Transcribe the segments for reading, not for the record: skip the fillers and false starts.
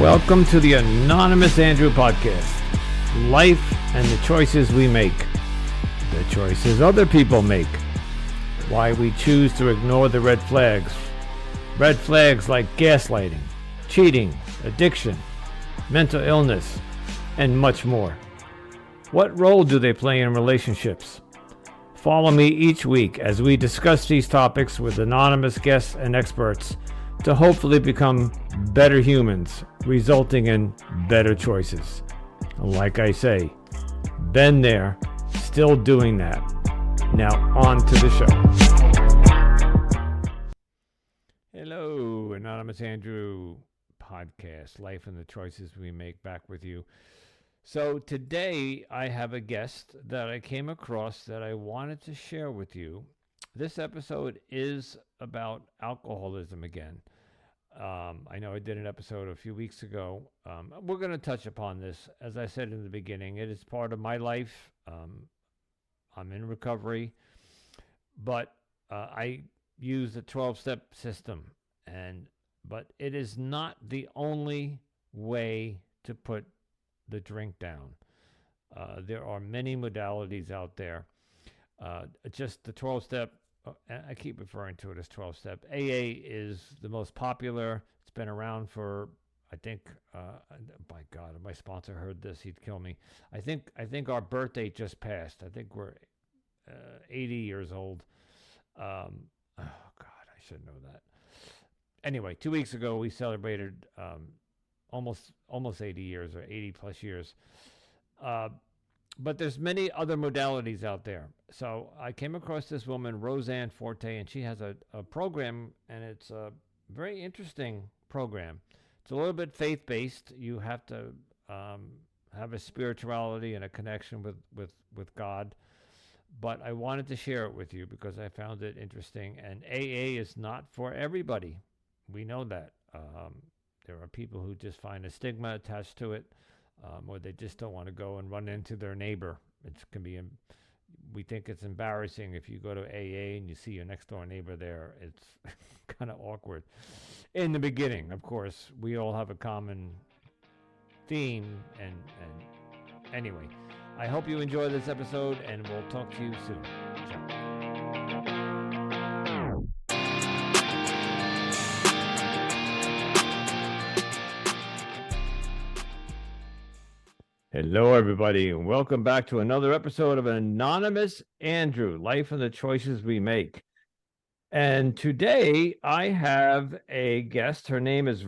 Welcome to the Anonymous Andrew podcast. Life and the choices we make. The choices other people make. Why we choose to ignore the red flags. Red flags like gaslighting, cheating, addiction, mental illness, and much more. What role do they play in relationships? Follow me each week as we discuss these topics with anonymous guests and experts to hopefully become better humans, resulting in better choices. Like I say, been there, still doing that. Now on to the show. Hello, Anonymous Andrew podcast, Life and the Choices We Make, back with you. So today I have a guest that I came across that I wanted to share with you. This episode is about alcoholism again. I know I did an episode a few weeks ago. We're going to touch upon this. As I said in the beginning, it is part of my life. I'm in recovery, but I use the 12-step system, but it is not the only way to put the drink down. There are many modalities out there. Just the 12-step, I keep referring to it as 12-step. AA is the most popular. It's been around for, I think, my God, if my sponsor heard this, he'd kill me. I think our birthday just passed. I think we're 80 years old. Oh God, I should know that. Anyway, 2 weeks ago we celebrated almost 80 years or 80 plus years. But there's many other modalities out there. So I came across this woman, Forte, and she has a program, and it's a very interesting program. It's a little bit faith-based. You have to have a spirituality and a connection with God. But I wanted to share it with you because I found it interesting. And AA is not for everybody. We know that. There are people who just find a stigma attached to it. Or they just don't want to go and run into their neighbor. We think it's embarrassing if you go to AA and you see your next door neighbor there. It's kind of awkward. In the beginning, of course, we all have a common theme. And anyway, I hope you enjoy this episode, and we'll talk to you soon. Ciao. Hello, everybody, and welcome back to another episode of Anonymous Andrew, Life and the Choices We Make. And today I have a guest. Her name is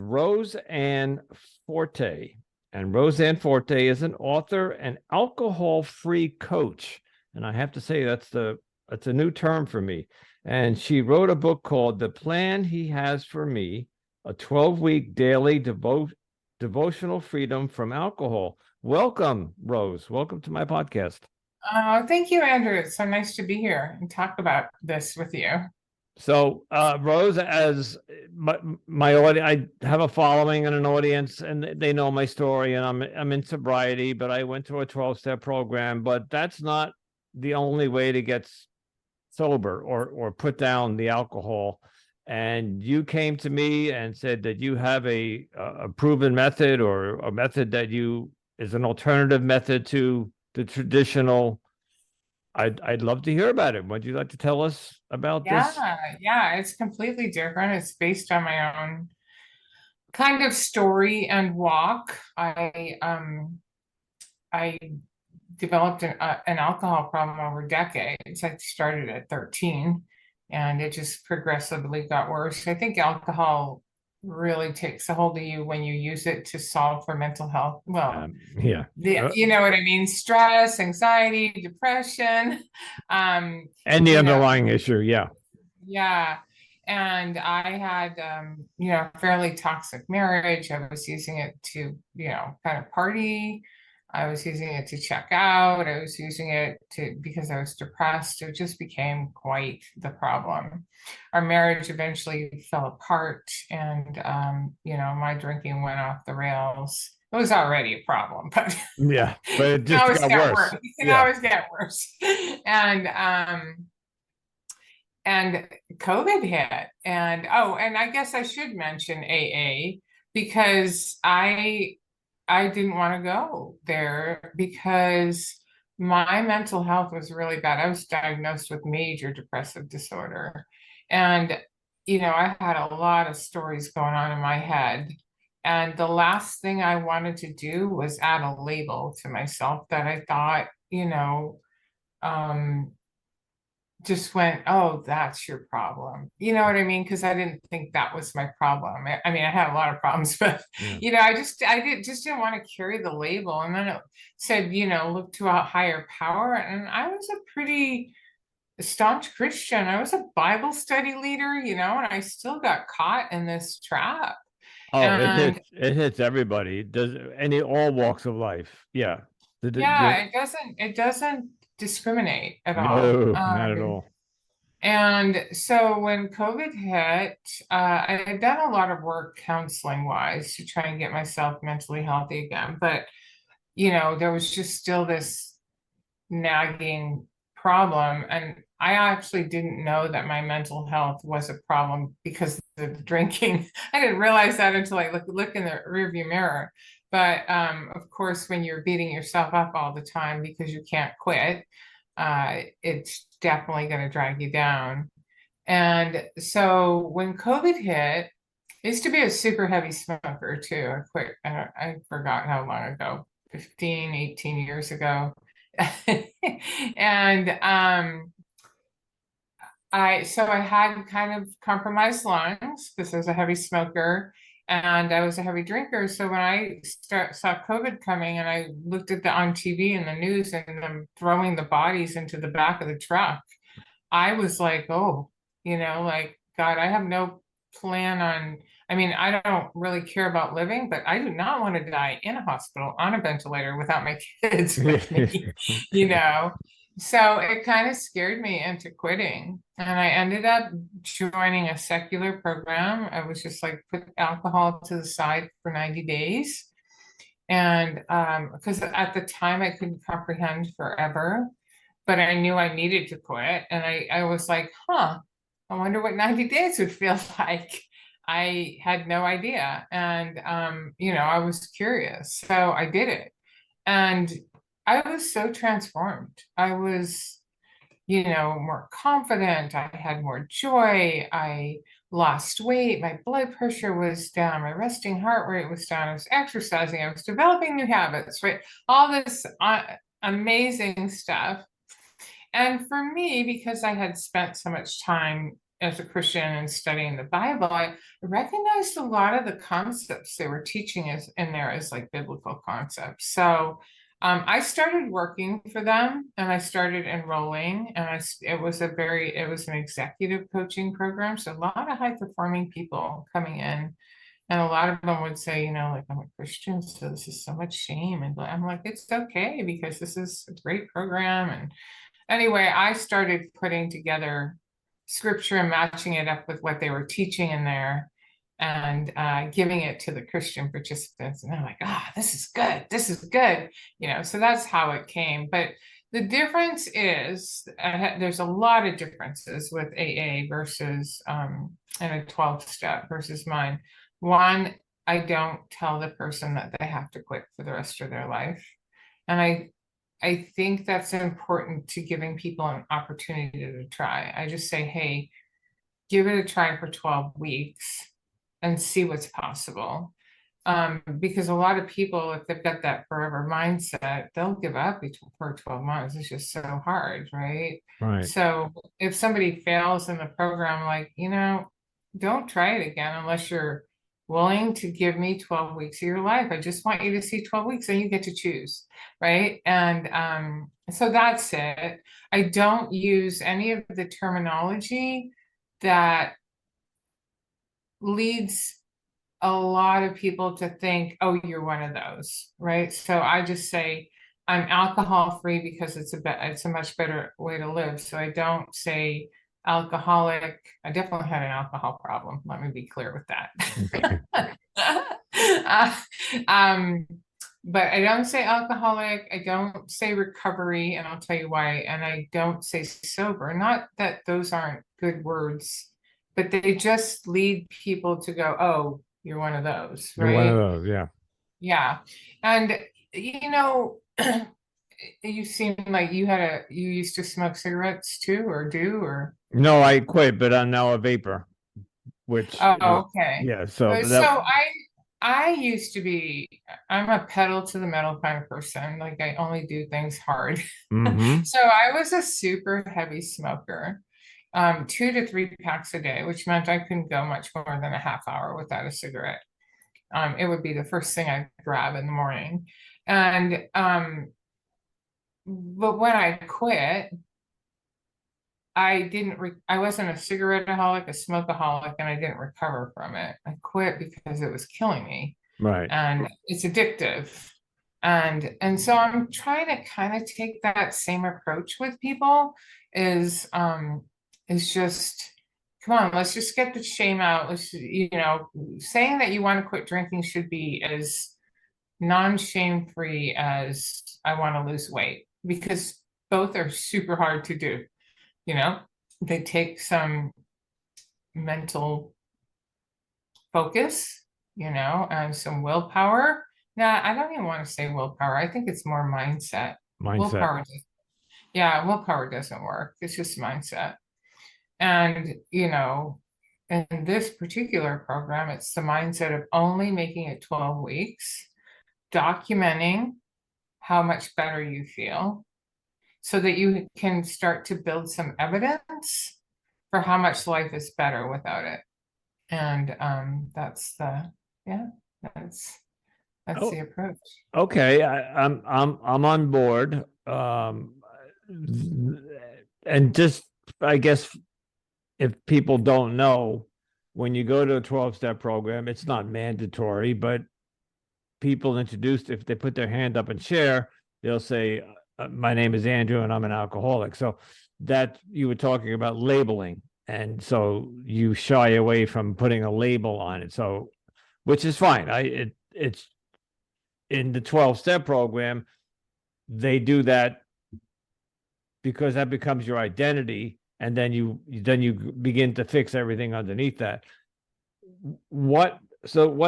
Forte. And Forte is an author and alcohol-free coach. And I have to say that's a new term for me. And she wrote a book called The Plan He Has for Me, a 12-week daily devotional freedom from alcohol. Welcome, Rose. Welcome to my podcast. Thank you, Andrew. It's so nice to be here and talk about this with you. So, Rose, as my audience, I have a following and an audience, and they know my story. And I'm in sobriety, but I went through a 12-step program. But that's not the only way to get sober or put down the alcohol. And you came to me and said that you have a proven method, or a method that is an alternative method to the traditional. I'd love to hear about it. Would you like to tell us about this? Yeah, it's completely different. It's based on my own kind of story and walk. I developed an alcohol problem over decades. I started at 13, and it just progressively got worse. I think alcohol really takes a hold of you when you use it to solve for mental health. Well, you know what I mean? Stress, anxiety, depression. And the underlying issue, yeah. Yeah. And I had, a fairly toxic marriage. I was using it to, kind of party. I was using it to check out. I was using it because I was depressed. It just became quite the problem. Our marriage eventually fell apart, and my drinking went off the rails. It was already a problem, but it just got worse. It can always get worse. And COVID hit, and I guess I should mention AA, because I didn't want to go there because my mental health was really bad. I was diagnosed with major depressive disorder. And, I had a lot of stories going on in my head. And the last thing I wanted to do was add a label to myself that I thought, um, just went, oh, that's your problem. You know what I mean? Because I didn't think that was my problem. I mean, I had a lot of problems, but Yeah. I just didn't want to carry the label. And then it said, look to a higher power. And I was a pretty staunch Christian. I was a Bible study leader, and I still got caught in this trap. Oh, And it hits everybody. It does any all walks of life. Yeah. yeah, it doesn't discriminate at all. No, not at all. And so when COVID hit, I had done a lot of work counseling wise to try and get myself mentally healthy again. But, there was just still this nagging problem. And I actually didn't know that my mental health was a problem because of the drinking. I didn't realize that until I look in the rearview mirror. But of course, when you're beating yourself up all the time because you can't quit, it's definitely going to drag you down. And so when COVID hit, I used to be a super heavy smoker too. I quit, I forgot how long ago, 15, 18 years ago. And I had kind of compromised lungs because I was a heavy smoker and I was a heavy drinker. So when I saw COVID coming and I looked at the on TV and the news and them throwing the bodies into the back of the truck, I was like, oh, like, God, I have no plan on, I mean, I don't really care about living, but I do not want to die in a hospital on a ventilator without my kids with me, you know? So it kind of scared me into quitting. And I ended up joining a secular program. I was just like, put alcohol to the side for 90 days. And because at the time I couldn't comprehend forever, but I knew I needed to quit. And I was like, I wonder what 90 days would feel like. I had no idea. And, I was curious. So I did it. And I was so transformed. I was, more confident. I had more joy. I lost weight. My blood pressure was down. My resting heart rate was down. I was exercising. I was developing new habits, right? All this amazing stuff. And for me, because I had spent so much time as a Christian and studying the Bible, I recognized a lot of the concepts they were teaching us in there as like biblical concepts. So I started working for them and I started enrolling, and it was an executive coaching program. So a lot of high performing people coming in. And a lot of them would say, like, I'm a Christian, so this is so much shame. And I'm like, it's okay because this is a great program. And anyway, I started putting together scripture and matching it up with what they were teaching in there and giving it to the Christian participants. And they're like, this is good. This is good. So that's how it came. But the difference is there's a lot of differences with AA versus and a 12 step versus mine. One, I don't tell the person that they have to quit for the rest of their life. And I think that's important to giving people an opportunity to try. I just say, hey, give it a try for 12 weeks and see what's possible. Because a lot of people, if they've got that forever mindset, they'll give up for 12 months. It's just so hard, right? Right. So if somebody fails in the program, like, don't try it again unless you're willing to give me 12 weeks of your life. I just want you to see 12 weeks and you get to choose, right? And so that's it. I don't use any of the terminology that leads a lot of people to think, oh, you're one of those, right? So I just say I'm alcohol free because it's a much better way to live. So I don't say alcoholic. I definitely had an alcohol problem. Let me be clear with that. But I don't say alcoholic. I don't say recovery, and I'll tell you why. And I don't say sober. Not that those aren't good words, but they just lead people to go, oh, you're one of those, You're one of right? those, yeah. Yeah. And you know, you seem like you used to smoke cigarettes too, or do, or No, I quit, but I'm now a vapor, which is, oh, okay. yeah. So, but So that, I used to be, I'm a pedal to the metal kind of person. Like I only do things hard. mm-hmm, So I was a super heavy smoker, 2 to 3 packs a day, which meant I couldn't go much more than a half hour without a cigarette. It would be the first thing I'd grab in the morning. And but when I quit, I wasn't a cigaretteaholic, a smokeaholic, and I didn't recover from it. I quit because it was killing me, right. and it's addictive. And so I'm trying to kind of take that same approach with people is just come on, let's just get the shame out. Let's, saying that you want to quit drinking should be as non-shame free as I want to lose weight, because both are super hard to do, you know? They take some mental focus, and some willpower. Now, I don't even want to say willpower. I think it's more mindset. Mindset. Willpower, yeah, willpower doesn't work. It's just mindset. And, in this particular program, it's the mindset of only making it 12 weeks, documenting how much better you feel so that you can start to build some evidence for how much life is better without it. And yeah, that's that's Oh, the approach. okay. I'm on board. And just, I guess, if people don't know, when you go to a 12-step program, it's not mandatory, but people introduced, if they put their hand up and share, they'll say, my name is Andrew and I'm an alcoholic. So that you were talking about labeling. And so you shy away from putting a label on it. So, which is fine. It's in the 12-step program, they do that because that becomes your identity. And then you begin to fix everything underneath that. What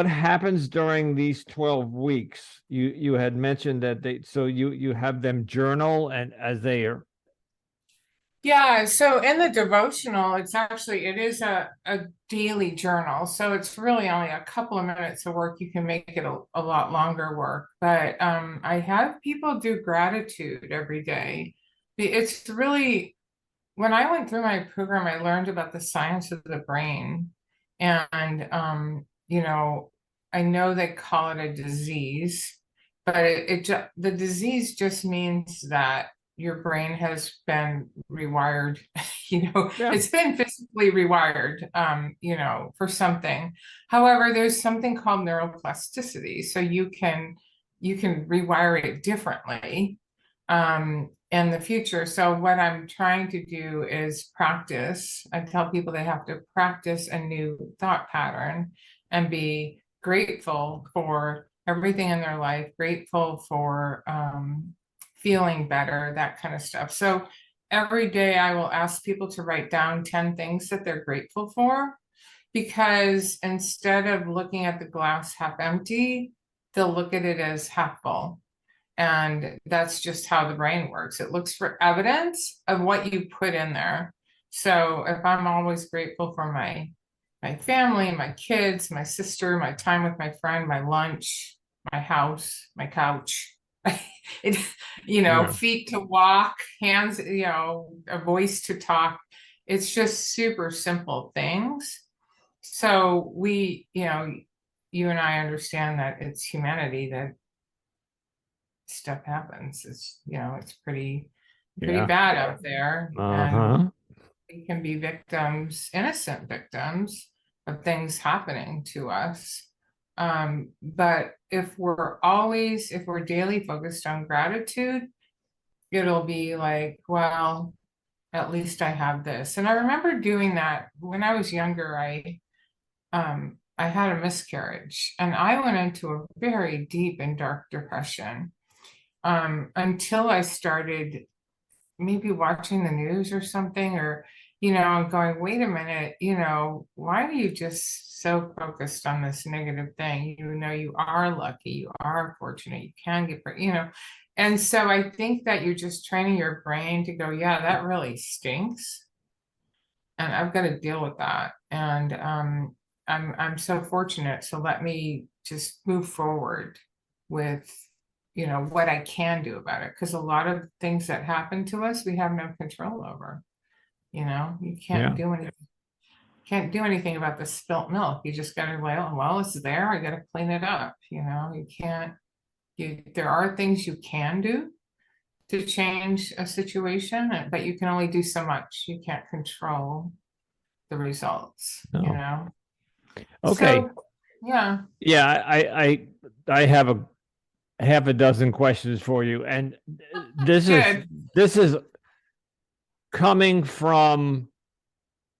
happens during these 12 weeks? You had mentioned that you have them journal, and as they are. Yeah, so in the devotional, it is a daily journal. So it's really only a couple of minutes of work. You can make it a lot longer work. But I have people do gratitude every day. It's really, when I went through my program, I learned about the science of the brain. And I know they call it a disease, but the disease just means that your brain has been rewired. Yeah. It's been physically rewired, for something. However, there's something called neuroplasticity, so you can rewire it differently in the future. So what I'm trying to do is practice. I tell people they have to practice a new thought pattern and be grateful for everything in their life, grateful for feeling better, that kind of stuff. So every day I will ask people to write down 10 things that they're grateful for, because instead of looking at the glass half empty, they'll look at it as half full. And that's just how the brain works. It looks for evidence of what you put in there. So if I'm always grateful for my family, my kids, my sister, my time with my friend, my lunch, my house, my couch, it, Yeah. feet to walk, hands, a voice to talk. It's just super simple things. So you and I understand that it's humanity that stuff happens. It's pretty Yeah. bad out there, and Uh-huh. we can be victims, innocent victims of things happening to us. But if we're daily focused on gratitude, it'll be like, well, at least I have this. And I remember doing that when I was younger. I had a miscarriage and I went into a very deep and dark depression, until I started maybe watching the news or something, or, going, wait a minute, why do you just so focused on this negative thing. You know, you are lucky, you are fortunate, you can get, you know. And so I think that you're just training your brain to go, yeah, that really stinks. And I've got to deal with that. And I'm so fortunate. So let me just move forward with, you know, what I can do about it. Because a lot of things that happen to us, we have no control over. You know, you Yeah. can't do anything about the spilt milk. You just gotta, well, it's there. I gotta clean it up. You know, you can't, there are things you can do to change a situation, but you can only do so much. You can't control the results, you No. know? Okay. So, yeah, Yeah, I have a half a dozen questions for you, and this is good. this is coming from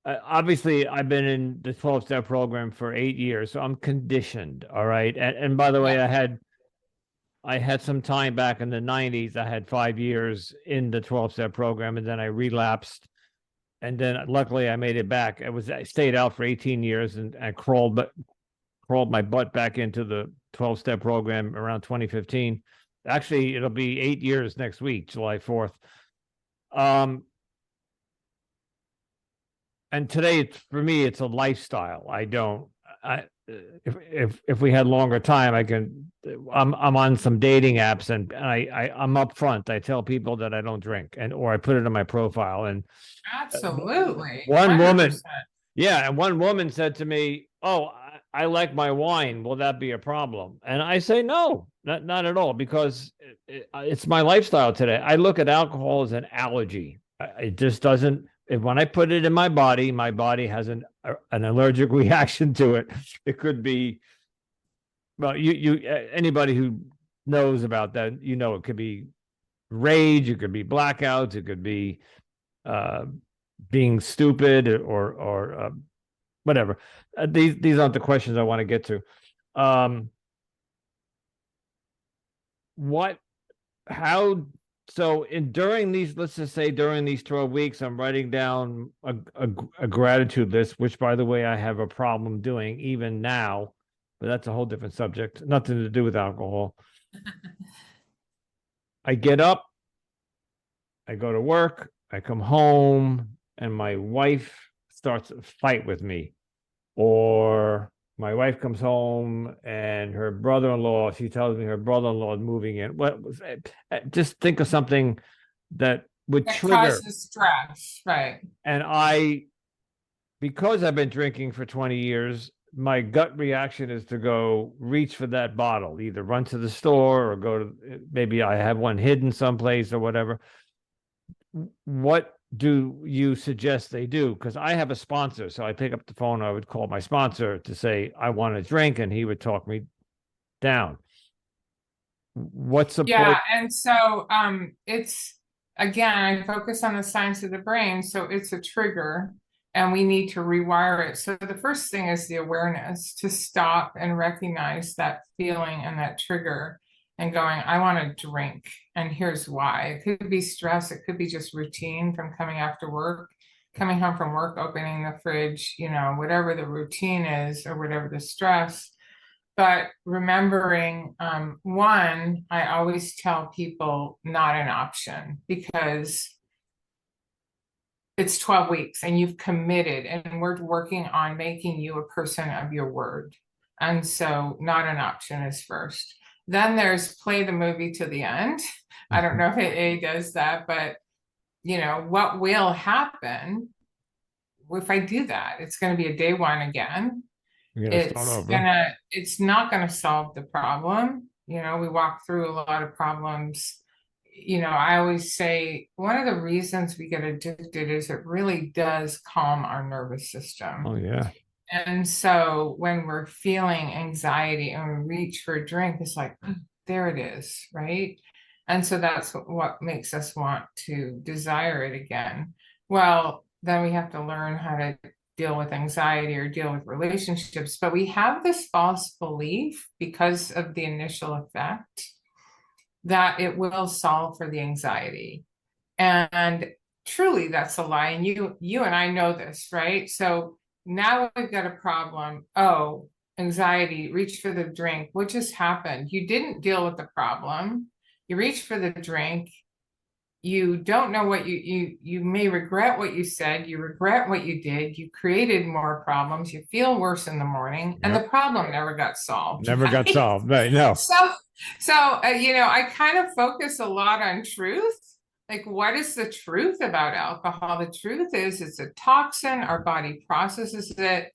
obviously I've been in the 12-step program for 8 years, so I'm conditioned. All right, and by the way, Yeah, I had some time back in the 90s. I had 5 years in the 12-step program, and then I relapsed. And then luckily I made it back. I stayed out for 18 years and I crawled my butt back into the 12-step program around 2015. Actually, it'll be 8 years next week, July 4th. And today it's for me, it's a lifestyle. I don't, I, if we had longer time, I'm on some dating apps and I'm upfront. I tell people that I don't drink or I put it in my profile. And absolutely. one woman, 100%. yeah, and one woman said to me, "Oh, I like my wine. Will that be a problem?" And I say, "No, not at all, because it's my lifestyle today. I look at alcohol as an allergy. It just doesn't. When I put it in my body has an allergic reaction to it. It could be, well, anybody who knows about that, you know, it could be rage, it could be blackouts, it could be uh, being stupid or whatever. These aren't the questions I want to get to. Um, what? How? So during these, let's just say during these 12 weeks, I'm writing down a gratitude list, which, by the way, I have a problem doing even now, but that's a whole different subject. Nothing to do with alcohol. I get up, I go to work, I come home, and my wife starts a fight with me. Or my wife comes home and her brother-in-law, she tells me her brother-in-law is moving in. Just think of something that would It trigger. causes stress, right? And because I've been drinking for 20 years, my gut reaction is to go reach for that bottle, either run to the store or go to, maybe I have one hidden someplace or whatever. What do you suggest they do? Because I have a sponsor, so I pick up the phone. I would call my sponsor to say I want a drink, and he would talk me down. What Yeah, support? and so it's again, I focus on the science of the brain, so it's a trigger and we need to rewire it. So the first thing is the awareness to stop and recognize that feeling and that trigger and going, I want to drink, and here's why. It could be stress, it could be just routine from coming after work, coming home from work, opening the fridge, you know, whatever the routine is or whatever the stress. But remembering, one, I always tell people not an option because it's 12 weeks and you've committed and we're working on making you a person of your word. And so not an option is first. Then there's play the movie to the end. I don't know if AA does that, but you know, what will happen if I do that? It's going to be a day one again. You're gonna start over. It's not gonna solve the problem. You know, we walk through a lot of problems. You know, I always say one of the reasons we get addicted is it really does calm our nervous Oh system. yeah. And so when we're feeling anxiety and we reach for a drink, it's like, "Oh, there it is, right?" And so that's what makes us want to desire it again. Well, then we have to learn how to deal with anxiety or deal with relationships. But we have this false belief because of the initial effect that it will solve for the anxiety. And truly that's a lie. And you and I know this, right? So now we've got a problem. Oh, anxiety, reach for the drink. What just happened? You didn't deal with the problem. You reach for the drink. You don't know what you may regret what you said, you regret what you did, you created more problems, you feel worse in the morning, and the Yep. problem never got solved, Never got right? solved. Right. No. So, so I kind of focus a lot on truth. Like, what is the truth about alcohol? The truth is it's a toxin. Our body processes it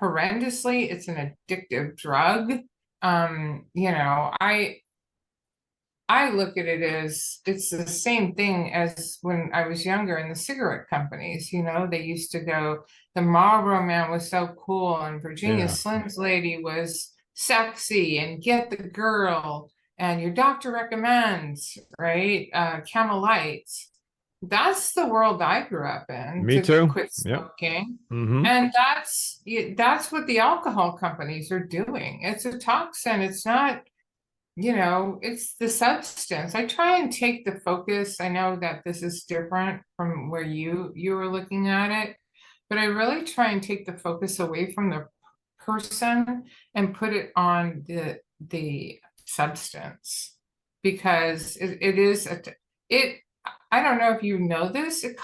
horrendously. It's an addictive drug. I look at it as it's the same thing as when I was younger in the cigarette companies. They used to go, the Marlboro Man was so cool, and Virginia Yeah. Slim's lady was sexy, and get the girl, and your doctor recommends, right? Camel Lights. That's the world I grew up in Me to too. quit Yep. smoking. Mm-hmm. And that's what the alcohol companies are doing. It's a toxin. It's not, it's the substance. I try and take the focus. I know that this is different from where you were looking at it, but I really try and take the focus away from the person and put it on the substance, because it is it I don't know if you know this, it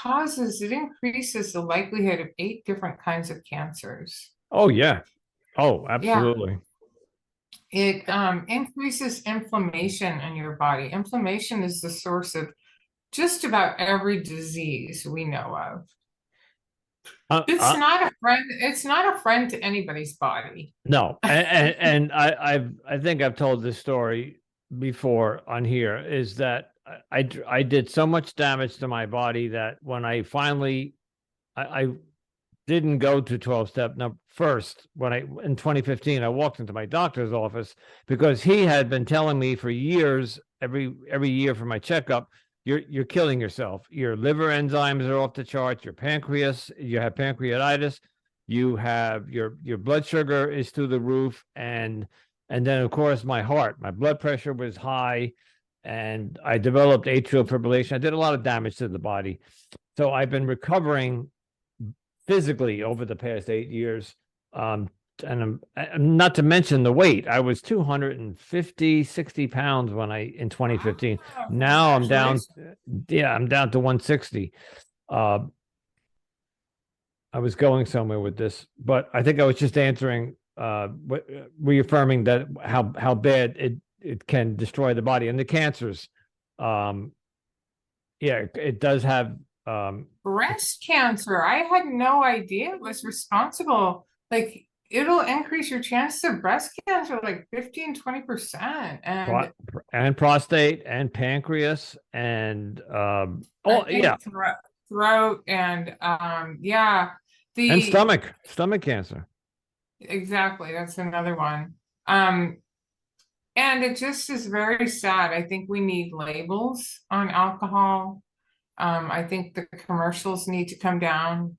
increases the likelihood of 8 different kinds of cancers. Oh yeah. Oh, Yeah. absolutely. It increases inflammation in your body. Inflammation is the source of just about every disease we know of. Uh, It's uh, not a friend. It's not a friend to anybody's body. no, and I think I've told this story before on here. Is that I did so much damage to my body that when I finally I didn't go to 12 step. Now, first, when I in 2015, I walked into my doctor's office because he had been telling me for years, every year for my checkup, you're killing yourself. Your liver enzymes are off the charts. Your pancreas, you have pancreatitis. You have your blood sugar is through the roof, and then of course my blood pressure was high, and I developed atrial fibrillation. I did a lot of damage to the body, so I've been recovering physically over the past 8 years. And not to mention the weight. I was 250, 60 pounds when in 2015. Wow, Now I'm down, congratulations. yeah, I'm down to 160. Uh, I was going somewhere with this, but I think I was just answering, reaffirming that how bad it can destroy the body and the cancers. Um, yeah, it does have Breast cancer. I had no idea it was responsible. Like, it'll increase your chances of breast cancer like 15-20%. And and prostate and pancreas and I oh yeah, think throat and yeah, and the stomach cancer. exactly, that's another one. Um, and it just is very sad. I think we need labels on alcohol. I think the commercials need to come down.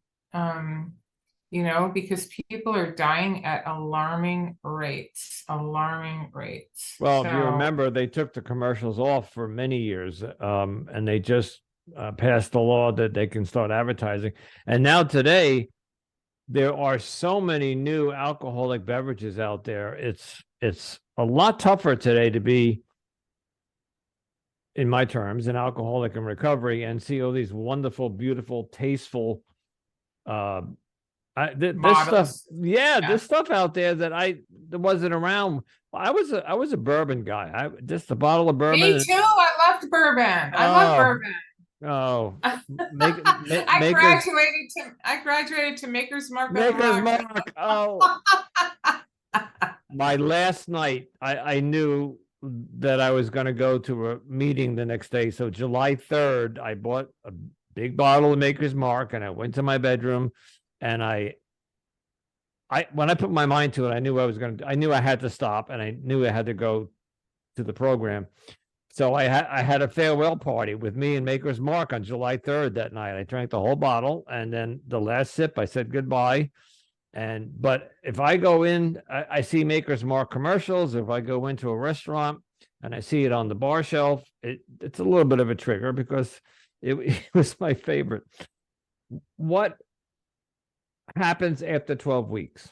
Because people are dying at alarming rates. Well, if you So, remember, they took the commercials off for many years, and they just passed the law that they can start advertising. And now today, there are so many new alcoholic beverages out there. It's a lot tougher today to be, in my terms, an alcoholic in recovery and see all these wonderful, beautiful, tasteful uh, this stuff, models. yeah, Yeah. this stuff out there that wasn't around. I was a bourbon guy. I just a bottle of bourbon. Me too. I loved bourbon. I love Oh, bourbon. oh, I makers graduated to Maker's Mark on the makers Rocks. mark. Oh, my last night, I knew that I was going to go to a meeting the next day. So July 3rd, I bought a big bottle of Maker's Mark, and I went to my bedroom, and I when I put my mind to it, I knew I had to stop, and I knew I had to go to the program. So I had a farewell party with me and Maker's Mark on July 3rd that night. I drank the whole bottle, and then the last sip, I said goodbye. But if I go in, I see Maker's Mark commercials. If I go into a restaurant and I see it on the bar shelf, it's a little bit of a trigger because it was my favorite. What happens after 12 weeks?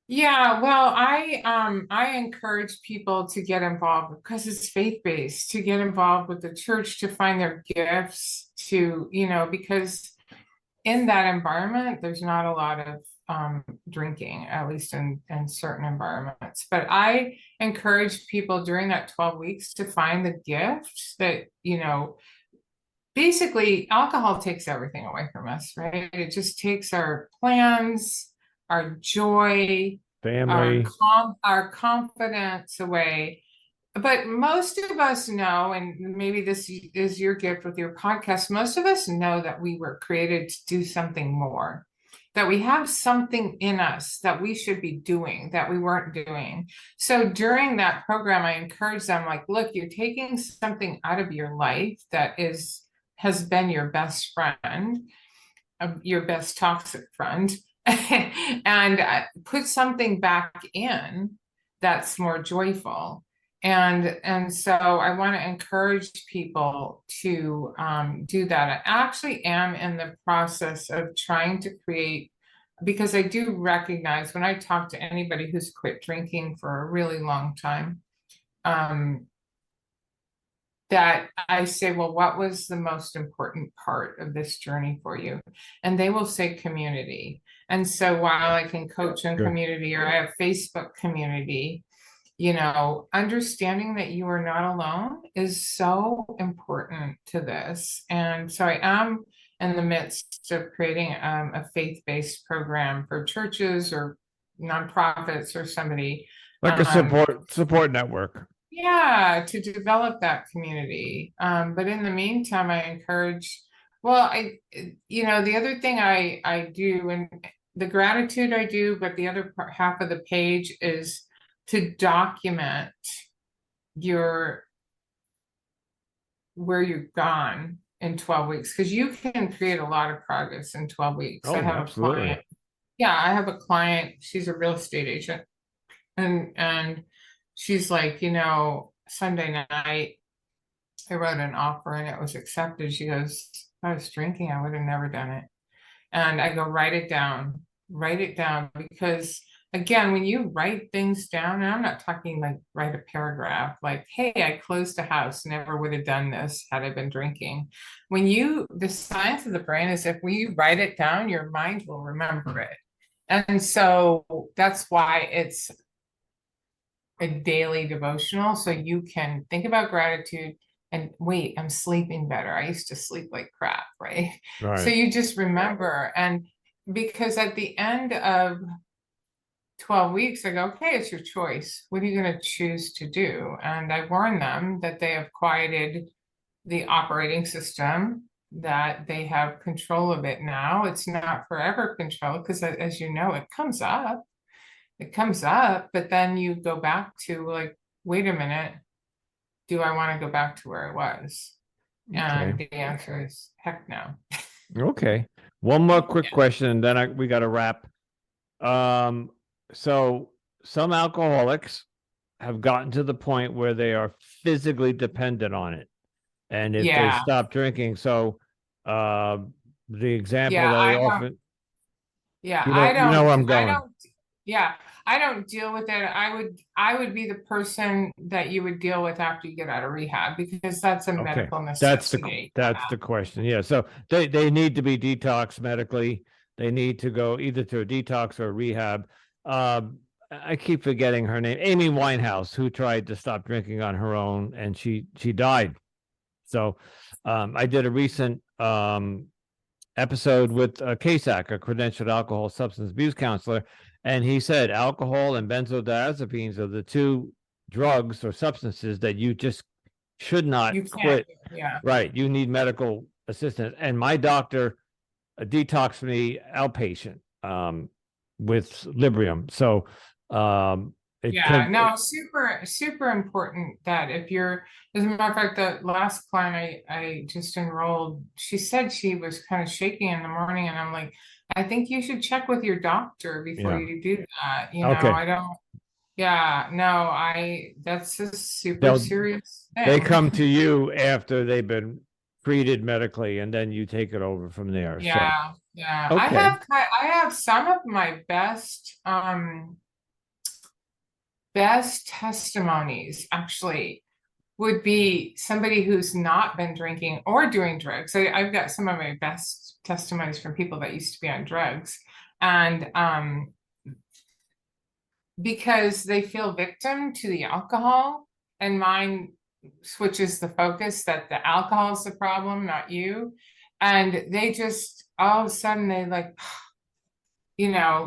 Yeah, well, I encourage people to get involved because it's faith-based, to get involved with the church, to find their gifts, to, because in that environment, there's not a lot of drinking, at least in certain environments. But I encourage people during that 12 weeks to find the gift that, basically alcohol takes everything away from us, right? It just takes our plans, our joy, Family. our confidence away. But most of us know, and maybe this is your gift with your podcast, most of us know that we were created to do something more, that we have something in us that we should be doing that we weren't doing. So during that program, I encourage them, like, look, you're taking something out of your life that has been your best friend, your best toxic friend, and put something back in that's more joyful. And so I want to encourage people to do that. I actually am in the process of trying to create, because I do recognize when I talk to anybody who's quit drinking for a really long time, that I say, well, what was the most important part of this journey for you? And they will say community. And so while I can coach in Good. community, or I have Facebook community, understanding that you are not alone is so important to this. And so I am in the midst of creating a faith-based program for churches or nonprofits or somebody. Like a support network. Yeah, to develop that community. But in the meantime, I encourage, well, the other thing I do, and the gratitude I do, but the other half of the page is to document where you've gone in 12 weeks, because you can create a lot of progress in 12 weeks. Oh, I have absolutely. a client. Yeah, I have a client. She's a real estate agent. And she's like, Sunday night, I wrote an offer and it was accepted. She goes, if I was drinking, I would have never done it. And I go, write it down, because again, when you write things down, and I'm not talking like write a paragraph, like, hey, I closed a house, never would have done this had I been drinking. The science of the brain is, if we write it down, your mind will remember it. And so that's why it's a daily devotional, so you can think about gratitude and wait, I'm sleeping better. I used to sleep like crap, right? So you just remember, and because at the end of 12 weeks, I go, okay, it's your choice. What are you going to choose to do? And I warn them that they have quieted the operating system, that they have control of it now. It's not forever control, because as you know, it comes up, but then you go back to, like, wait a minute, do I want to go back to where I was? And the answer is heck no. Okay. One more quick question, and then we got to wrap. So some alcoholics have gotten to the point where they are physically dependent on it. And if they stop drinking, so the example that I often, I you know where I'm going. I don't deal with it. I would be the person that you would deal with after you get out of rehab, because that's a medical necessity. That's the question. Yeah. So they need to be detoxed medically. They need to go either to a detox or a rehab. I keep forgetting her name, Amy Winehouse, who tried to stop drinking on her own, and she died. So I did a recent episode with Kasak, a credentialed alcohol substance abuse counselor, and he said alcohol and benzodiazepines are the two drugs or substances that you just should not quit. Yeah. Right. You need medical assistance. And my doctor detoxed me outpatient with Librium. So super, super important that if you're, as a matter of fact, the last client I just enrolled, she said she was kind of shaking in the morning, and I'm like, I think you should check with your doctor before you do that. I don't, that's a super serious thing. They come to you after they've been treated medically, and then you take it over from there. So, Yeah, yeah. okay. I have some of my best testimonies actually would be somebody who's not been drinking or doing drugs. I've got some of my best testimonies from people that used to be on drugs. And because they feel victim to the alcohol, and mine switches the focus that the alcohol is the problem, not you. And they just all of a sudden they like,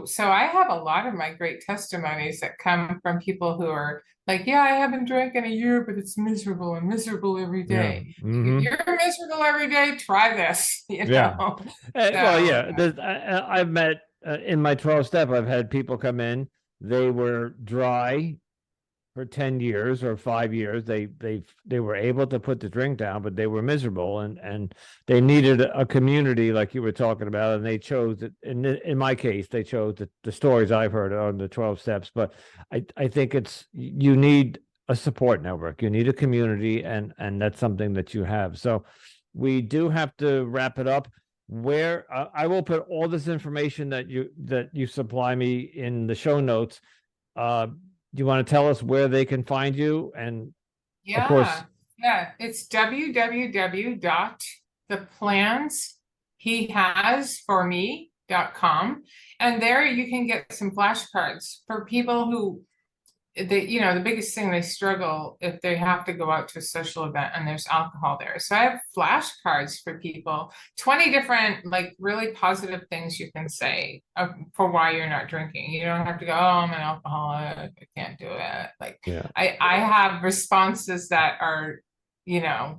so I have a lot of my great testimonies that come from people who are like, yeah, I haven't drank in a year, but it's miserable and miserable every Yeah. day. Mm-hmm. You're miserable every day, try this, Yeah. Well, So, yeah. I've met in my 12 step, I've had people come in, they were dry for 10 years or 5 years. They were able to put the drink down, but they were miserable, and they needed a community like you were talking about, and they chose it. In my case, they chose the stories I've heard on the 12 steps. But I think you need a support network, you need a community, and that's something that you have. So we do have to wrap it up. Where I will put all this information that you supply me in the show notes. Do you want to tell us where they can find you? And of course, yeah, it's www.theplansehehasforme.com. And there you can get some flashcards for people who the biggest thing they struggle if they have to go out to a social event and there's alcohol there. So I have flashcards for people, 20 different like really positive things you can say for why you're not drinking. You don't have to go, oh, I'm an alcoholic, I can't do it. Like yeah. I have responses that are,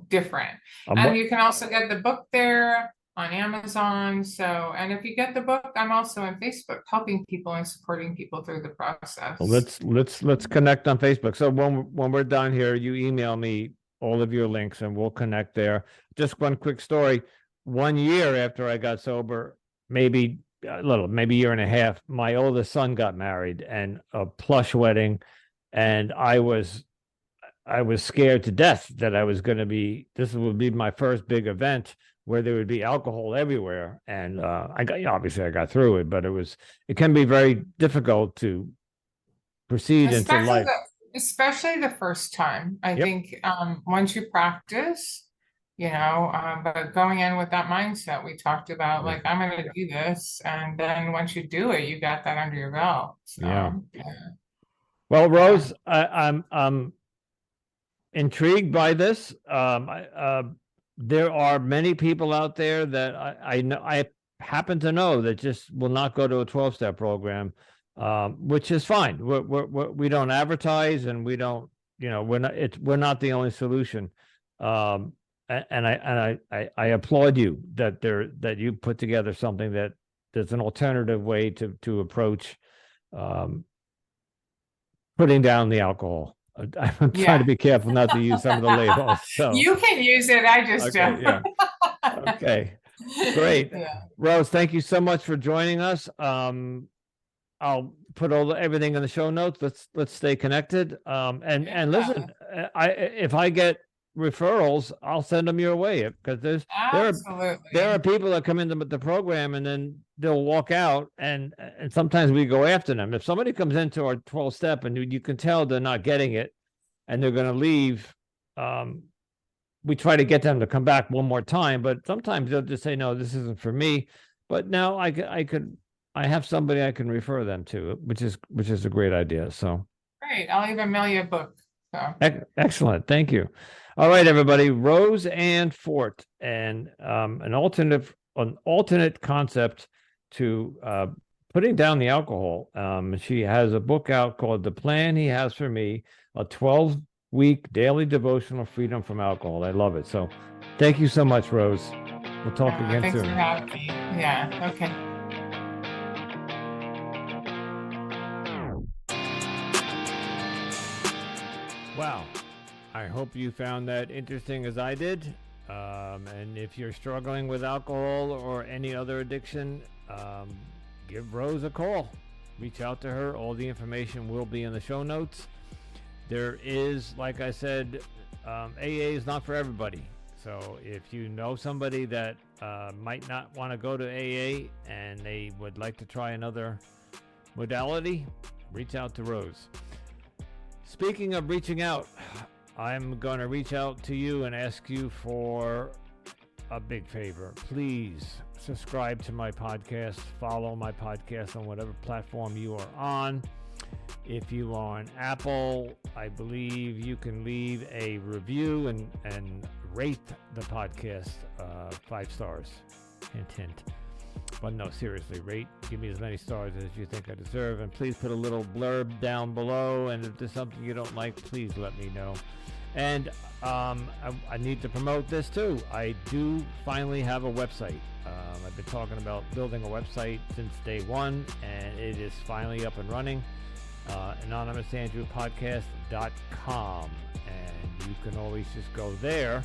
different. And you can also get the book there on Amazon. So, and if you get the book, I'm also on Facebook helping people and supporting people through the process. Let's connect on Facebook. So when we're done here, you email me all of your links and we'll connect there. Just one quick story. 1 year after I got sober, maybe maybe a year and a half, my oldest son got married, and a plush wedding, and I was scared to death that this would be my first big event where there would be alcohol everywhere. And obviously I got through it, but it can be very difficult to proceed into life. Especially the first time. I think once you practice, but going in with that mindset we talked about, like, I'm going to do this. And then once you do it, you got that under your belt. So, yeah. Well, Rose, I'm intrigued by this. There are many people out there that I know, I happen to know, that just will not go to a 12-step program, which is fine. We don't advertise, and we don't, we're not the only solution. And I applaud you that you put together something that there's an alternative way to approach putting down the alcohol. I'm trying to be careful not to use some of the labels. So you can use it. I just don't. Yeah. Okay. Great. Rose, thank you so much for joining us. I'll put everything in the show notes. Let's stay connected. And listen, if I get referrals, I'll send them your way, because there are people that come into the program and then they'll walk out, and sometimes we go after them. If somebody comes into our 12 step and you can tell they're not getting it and they're going to leave, we try to get them to come back one more time, but sometimes they'll just say, no, this isn't for me. But now I have somebody I can refer them to, which is a great idea. So great. I'll even mail you a book. So. Excellent. Thank you. All right, everybody. Rose Ann Forte, and an alternate concept to putting down the alcohol. She has a book out called "The Plan He Has for Me," a 12-week daily devotional freedom from alcohol. I love it. So, thank you so much, Rose. We'll talk again soon. Thanks for having me. Yeah. Okay. Wow. I hope you found that interesting as I did. And if you're struggling with alcohol or any other addiction, give Rose a call. Reach out to her. All the information will be in the show notes. There is, like I said, AA is not for everybody. So if you know somebody that might not want to go to AA and they would like to try another modality, reach out to Rose. Speaking of reaching out, I'm going to reach out to you and ask you for a big favor. Please subscribe to my podcast, follow my podcast on whatever platform you are on. If you are on Apple, I believe you can leave a review and rate the podcast 5 stars. Hint, hint. But no, seriously, give me as many stars as you think I deserve. And please put a little blurb down below. And if there's something you don't like, please let me know. And I need to promote this too. I do finally have a website. I've been talking about building a website since day one, and it is finally up and running. AnonymousAndrewPodcast.com, and you can always just go there,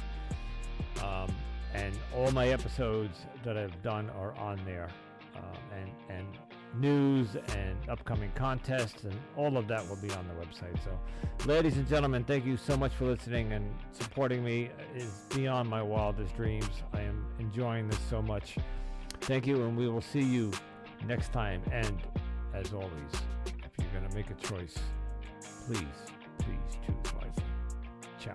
and all my episodes that I've done are on there, and news and upcoming contests and all of that will be on the website. So ladies and gentlemen, thank you so much for listening and supporting me. It is beyond my wildest dreams. I am enjoying this so much. Thank you, and we will see you next time. And as always, if you're going to make a choice, please choose wisely. Ciao.